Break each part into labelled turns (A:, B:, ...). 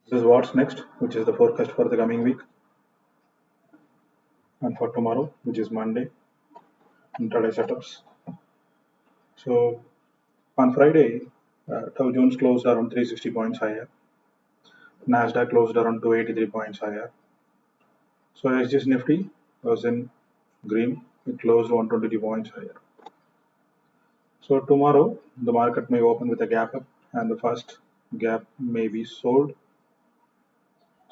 A: This is what's next, which is the forecast for the coming week and for tomorrow, which is Monday, intraday setups. So on Friday, Dow Jones closed around 360 points higher. Nasdaq closed around 283 points higher. So SGX Nifty was in green. It closed 123 points higher. So tomorrow the market may open with a gap up, and the first gap may be sold.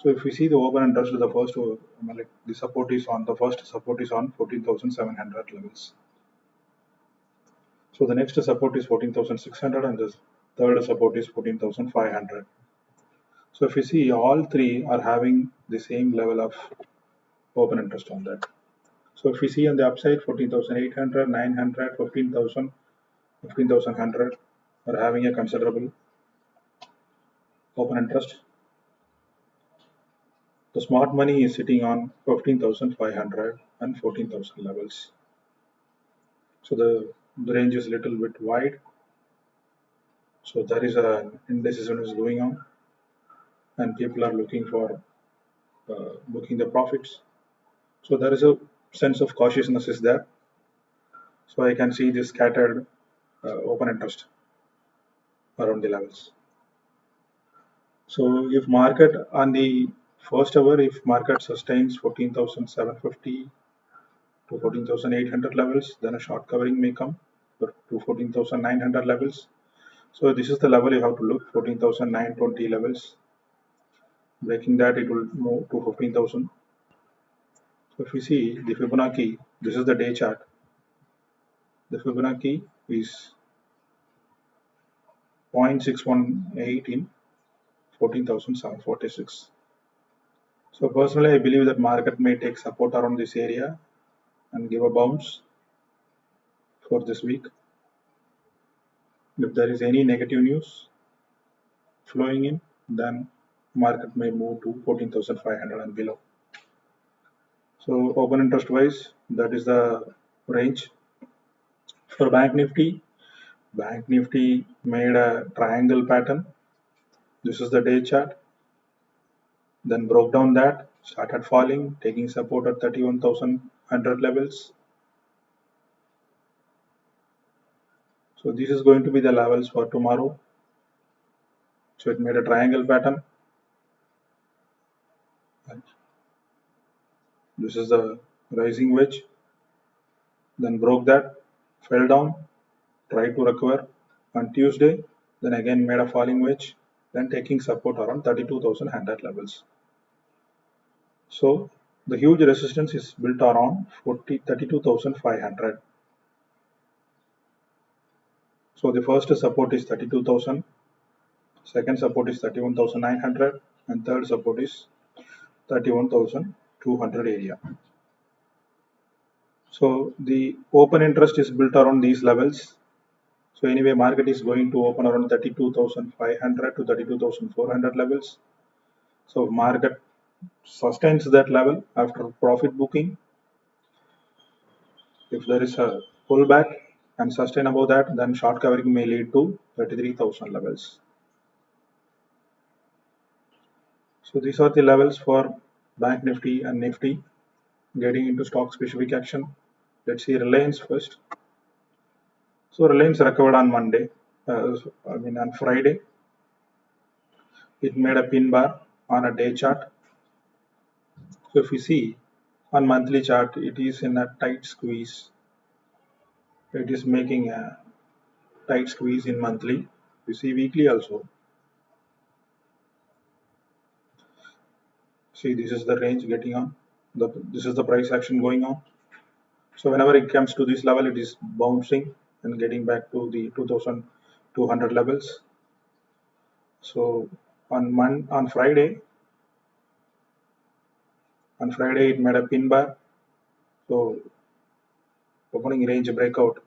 A: So if we see the open interest, the first like the support is on the first support is on 14,700 levels. So the next support is 14,600 and the third support is 14,500. So if you see, all three are having the same level of open interest on that. So if we see on the upside, 14,800, 900, 15,000, 15,100 are having a considerable open interest. The smart money is sitting on 15,500 and 14,000 levels. So the range is a little bit wide. So there is an indecision is going on, and people are looking for booking the profits. So there is a sense of cautiousness is there. So I can see this scattered open interest around the levels. So if market on the first hour, if market sustains 14,750 to 14,800 levels, then a short covering may come to 14,900 levels. So this is the level you have to look, 14,920 levels. Breaking that, it will move to 15,000. So if we see the Fibonacci, this is the day chart. The Fibonacci is 0.618 in 14,746. So personally, I believe that market may take support around this area and give a bounce for this week. If there is any negative news flowing in, then market may move to 14,500 and below. So open interest wise, that is the range. For Bank Nifty made a triangle pattern. This is the day chart. Then broke down that, started falling, taking support at 31,100 levels. So this is going to be the levels for tomorrow. So it made a triangle pattern. This is the rising wedge. Then broke that, fell down, tried to recover on Tuesday. Then again made a falling wedge. Then taking support around 32,100 levels. So the huge resistance is built around 32,500. So the first support is 32,000, second support is 31,900, and third support is 31,200 area. So the open interest is built around these levels. So anyway, market is going to open around 32,500 to 32,400 levels. So market sustains that level after profit booking. If there is a pullback and sustain above that, then short covering may lead to 33,000 levels. So these are the levels for Bank Nifty and Nifty. Getting into stock specific action, let's see Reliance first. So Reliance recovered on Monday, on Friday. It made a pin bar on a day chart. So if you see on monthly chart, it is in a tight squeeze. It is making a tight squeeze in monthly. You see weekly also. See, this is the range getting on. This is the price action going on. So whenever it comes to this level, it is bouncing and getting back to the 2,200 levels. So on Friday it made a pin bar. So opening range breakout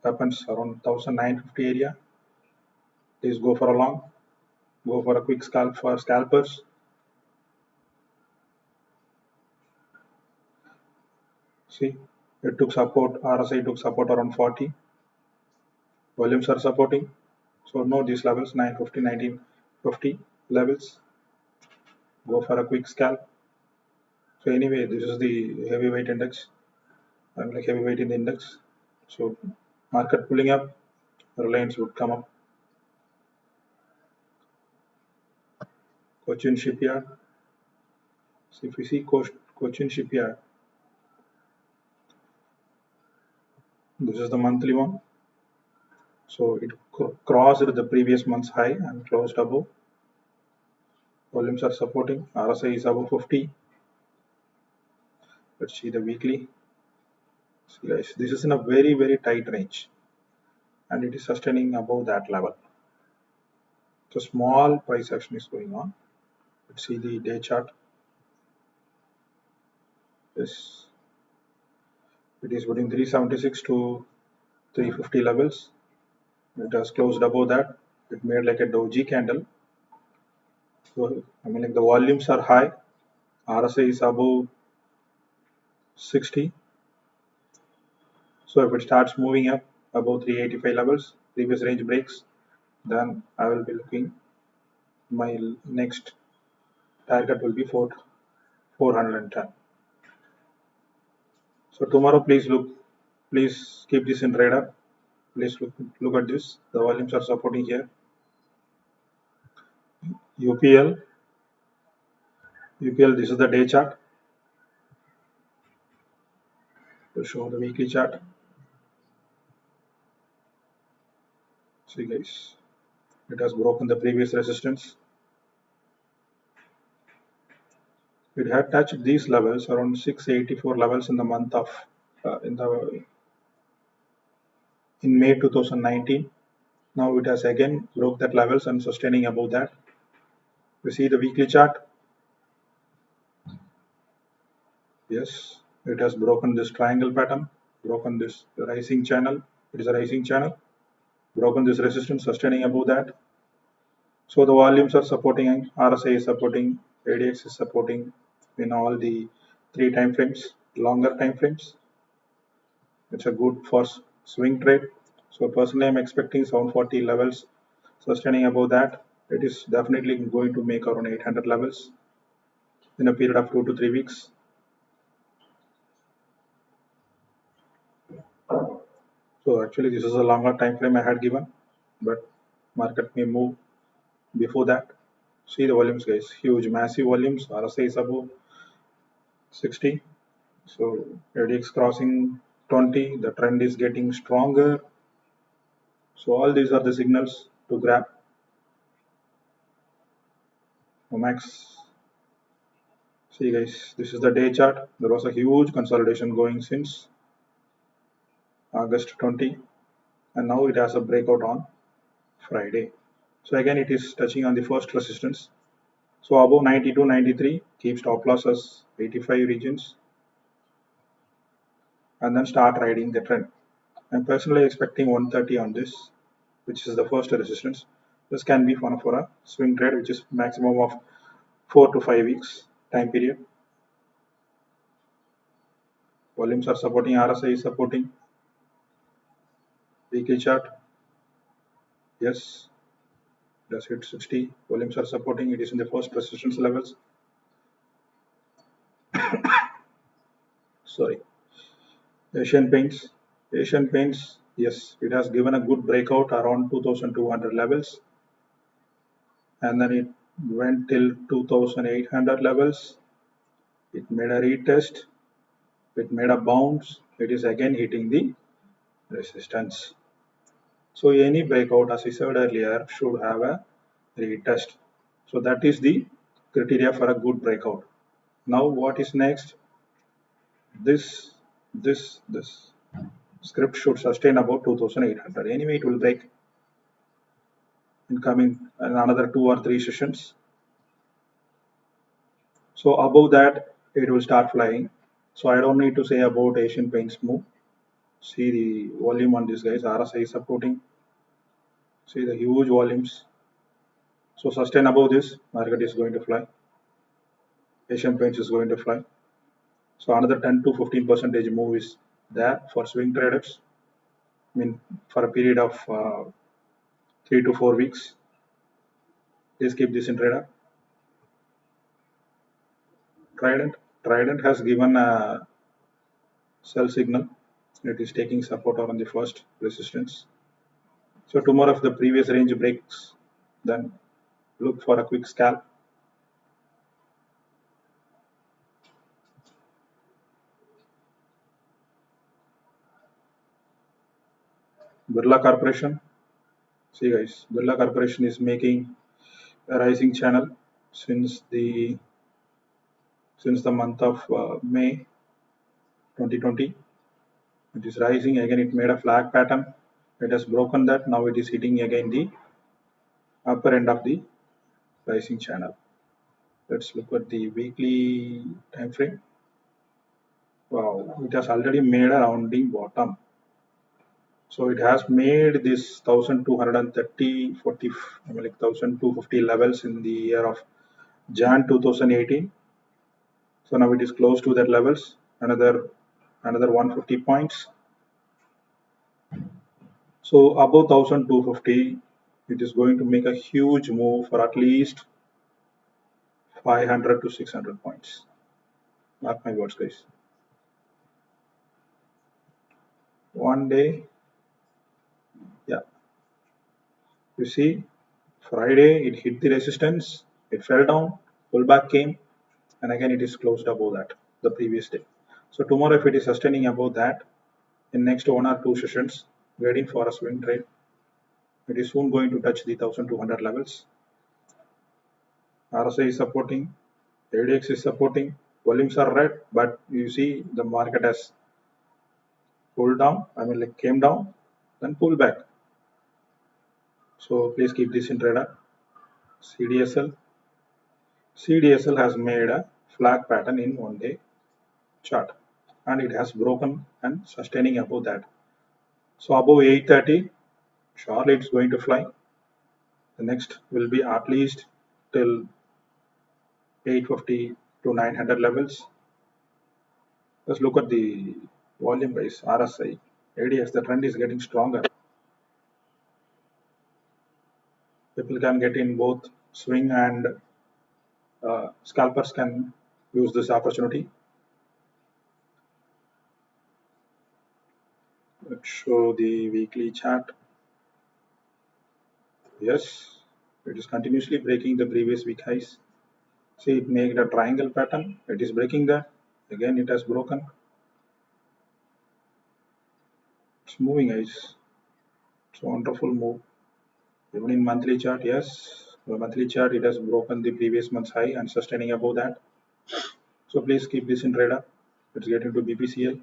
A: happens around 1,950 area. Please go for a long, go for a quick scalp for scalpers. See, it took support, RSI took support around 40. Volumes are supporting. So note these levels 950, 1950 levels. Go for a quick scalp. So anyway, this is the heavyweight index. I'm like heavyweight in the index. So market pulling up, Reliance would come up. Cochin Shipyard. So if we see Cochin Shipyard, this is the monthly one. So it crossed the previous month's high and closed above. Volumes are supporting. RSI is above 50. Let's see the weekly. See guys, this is in a very tight range and it is sustaining above that level. So small price action is going on. Let's see the day chart. Yes, it is between 376 to 350 levels. It has closed above that. It made like a doji candle. So I mean, like the volumes are high. RSI is above 60. So if it starts moving up above 385 levels, previous range breaks, then I will be looking. My next target will be 410. So tomorrow, please keep this in radar. Please look at this. The volumes are supporting here. UPL. This is the day chart. To show the weekly chart. See guys, it has broken the previous resistance. It had touched these levels around 684 levels in the month of in May 2019. Now it has again broke that levels and sustaining above that. We see the weekly chart. Yes, it has broken this triangle pattern, broken this rising channel. It is a rising channel. Broken this resistance, sustaining above that. So the volumes are supporting, RSI is supporting, ADX is supporting in all the three time frames, longer time frames. It's a good for swing trade. So personally, I'm expecting 740 levels sustaining above that. It is definitely going to make around 800 levels in a period of 2 to 3 weeks. So actually, this is a longer time frame I had given, but market may move before that. See the volumes, guys. Huge, massive volumes. RSI is above 60. So ADX crossing 20. The trend is getting stronger. So all these are the signals to grab. Max. See guys, this is the day chart. There was a huge consolidation going since August 20, and now it has a breakout on Friday. So again, it is touching on the first resistance. So above 92, 93, keep stop losses 85 regions, and then start riding the trend. I'm personally expecting 130 on this, which is the first resistance. This can be fun for a swing trade, which is maximum of 4 to 5 weeks time period. Volumes are supporting, RSI is supporting. Weekly chart, yes, does hit 60. Volumes are supporting. It is in the first resistance levels. Sorry. Asian Paints. Asian Paints, yes, it has given a good breakout around 2200 levels, and then it went till 2800 levels. It made a retest. It made a bounce. It is again hitting the resistance. So any breakout, as I said earlier, should have a retest. So that is the criteria for a good breakout. Now what is next? This script should sustain about 2800. Anyway, it will break in coming in another 2 or 3 sessions. So above that, it will start flying. So I don't need to say about Asian Paints move. See the volume on this guys. RSI is supporting. See the huge volumes. So sustain above this, market is going to fly. Asian Paints is going to fly. So another 10 to 15% move is there for swing traders. I mean, for a period of 3 to 4 weeks. Please keep this in radar. Trident has given a sell signal. It is taking support on the first resistance. So tomorrow if the previous range breaks, then look for a quick scalp. Birla Corporation. See guys, Birla Corporation is making a rising channel since the month of May 2020. It is rising again. It made a flag pattern. It has broken that. Now it is hitting again the upper end of the rising channel. Let's look at the weekly time frame. Wow, it has already made a rounding bottom. So it has made this 1230, 40, I mean like 1250 levels in the year of Jan 2018. So now it is close to that levels. Another 150 points. So above 1250, it is going to make a huge move for at least 500 to 600 points. Mark my words, guys. One day, yeah. You see, Friday it hit the resistance, it fell down, pullback came, and again it is closed above that the previous day. So tomorrow, if it is sustaining above that, in next 1 or 2 sessions, waiting for a swing trade, it is soon going to touch the 1200 levels. RSI is supporting, ADX is supporting, volumes are red, but you see the market has pulled down, I mean like came down, then pull back. So please keep this in radar. CDSL. CDSL has made a flag pattern in 1 day chart and it has broken and sustaining above that. So above 830, surely it's going to fly. The next will be at least till 850 to 900 levels. Let's look at the volume base, RSI, ADX. The trend is getting stronger. People can get in both swing and scalpers can use this opportunity. Let's show the weekly chart. Yes, it is continuously breaking the previous week highs. See, it made a triangle pattern. It is breaking that. Again, it has broken. It's moving, guys. It's a wonderful move. Even in monthly chart, yes, the monthly chart it has broken the previous month's high and sustaining above that. So please keep this in radar. Let's get into BPCL.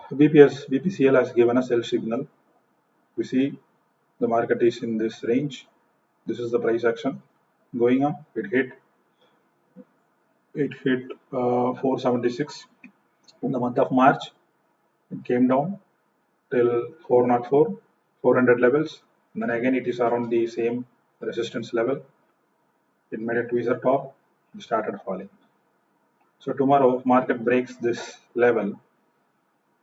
A: BPCL has given a sell signal. We see the market is in this range. This is the price action going up. It hit 476 in the month of March. It came down till 404, 400 levels. And then again, it is around the same resistance level. It made a tweezer top. It started falling. So tomorrow, if market breaks this level,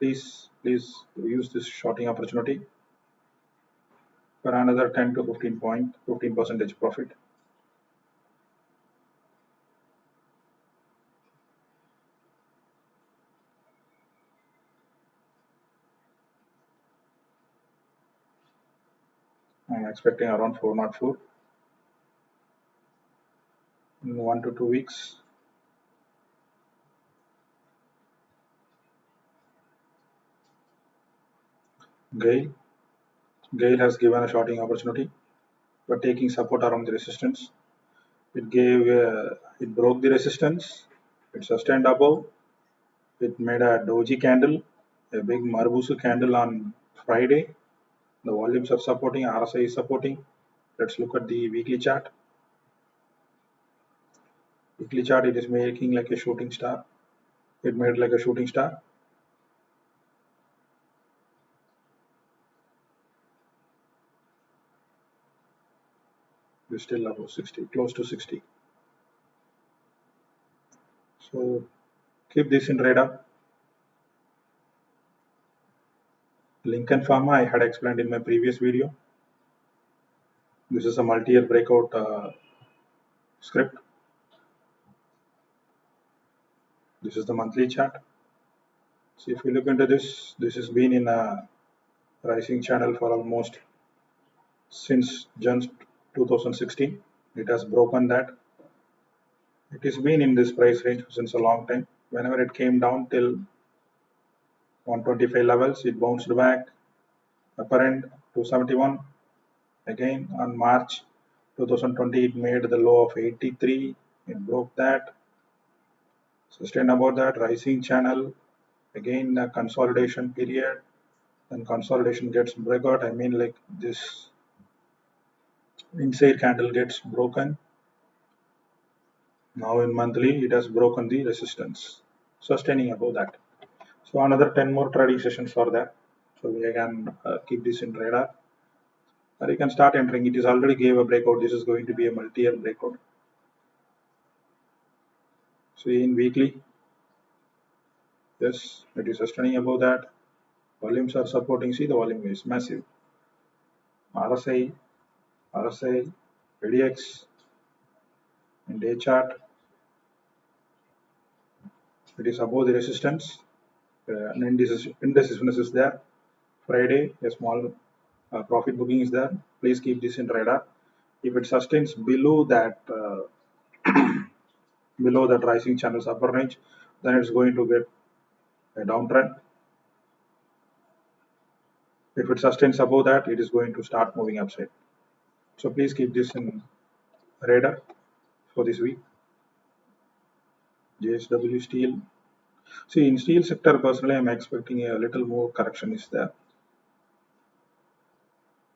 A: please use this shorting opportunity for another 10 to 15 percentage profit. I'm expecting around 404 in 1 to 2 weeks. Gale has given a shorting opportunity, but taking support around the resistance. It broke the resistance. It sustained above. It made a doji candle, a big Marubusu candle on Friday. The volumes are supporting, RSI is supporting. Let's look at the weekly chart. Weekly chart, it is making like a shooting star. It made like a shooting star. It's still above 60, close to 60. So keep this in radar. Lincoln Pharma I had explained in my previous video. This is a multi-year breakout script. This is the monthly chart. So if you look into this, this has been in a rising channel for almost since June 2016. It has broken that. It has been in this price range since a long time. Whenever it came down till 125 levels, it bounced back upper end 271. Again on March 2020, it made the low of 83. It broke that. Sustained above that, rising channel. Again a consolidation period. Then consolidation gets breakout. I mean, like this inside candle gets broken. Now in monthly, it has broken the resistance, sustaining above that. So another 10 more trading sessions are there. So we can keep this in radar. Or you can start entering. It is already gave a breakout. This is going to be a multi-year breakout. So in weekly, yes, it is sustaining above that. Volumes are supporting. See, the volume is massive. RSI, RSI, ADX, and day chart. It is above the resistance. And indecisiveness is there. Friday, a small profit booking is there. Please keep this in radar. If it sustains below that rising channel's upper range, then it's going to get a downtrend. If it sustains above that, it is going to start moving upside. So please keep this in radar for this week. JSW Steel. See, in steel sector, personally, I'm expecting a little more correction is there.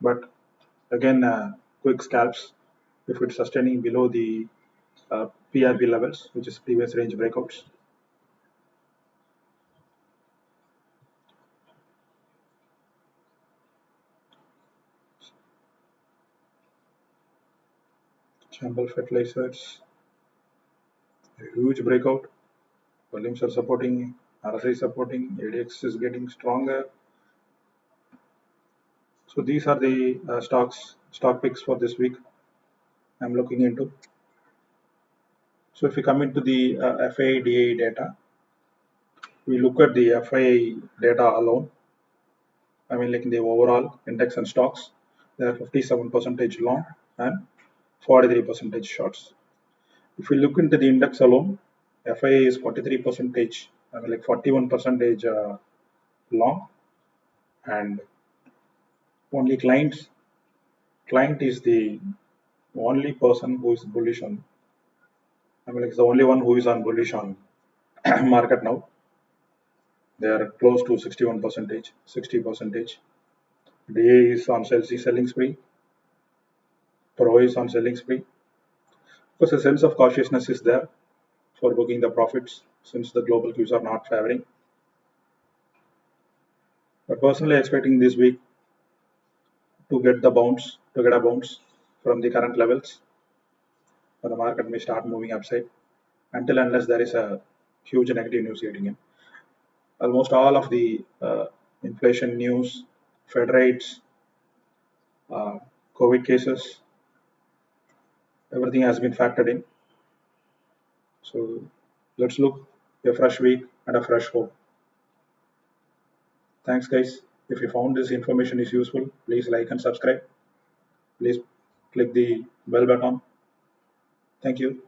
A: But again, quick scalps, if it's sustaining below the PRB levels, which is previous range breakouts. Chambal Fertilizers, a huge breakout. Volumes are supporting, RSI supporting, ADX is getting stronger. So these are the stock picks for this week I'm looking into. So if we come into the FIDA data, we look at the FII data alone. I mean, like in the overall index and stocks, they are 57% long and 43% shorts. If we look into the index alone, FII is 43%, I mean, like 41% long, and only client is the only person who is bullish on. I mean, like it's the only one who is on bullish on market now. They are close to 61%, 60%. DA is on selling spree. Pro is on selling spree. Of course, a sense of cautiousness is there for booking the profits since the global cues are not favoring. But personally expecting this week to get a bounce from the current levels, or the market may start moving upside until unless there is a huge negative news getting in. Almost all of the inflation news, Fed rates, COVID cases, everything has been factored in. So let's look a fresh week and a fresh hope. Thanks, guys. If you found this information is useful, please like and subscribe. Please click the bell button. Thank you.